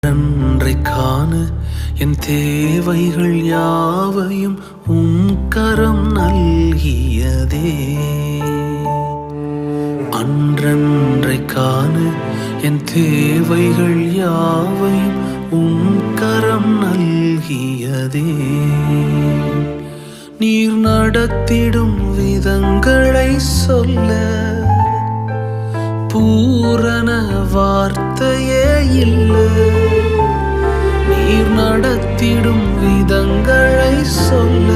நன்றை காண என் தேவைகள் யாவையும் உம் கரம் நல்கியதே. அன்றன்றை காண என் தேவைகள் யாவையும் உம் கரம் நல்கியதே. நீர் நடத்திடும் விதங்களை சொல்ல பூரண வார்த்தையே இல்லை. நீர் நடத்திடும் விதங்களை சொல்ல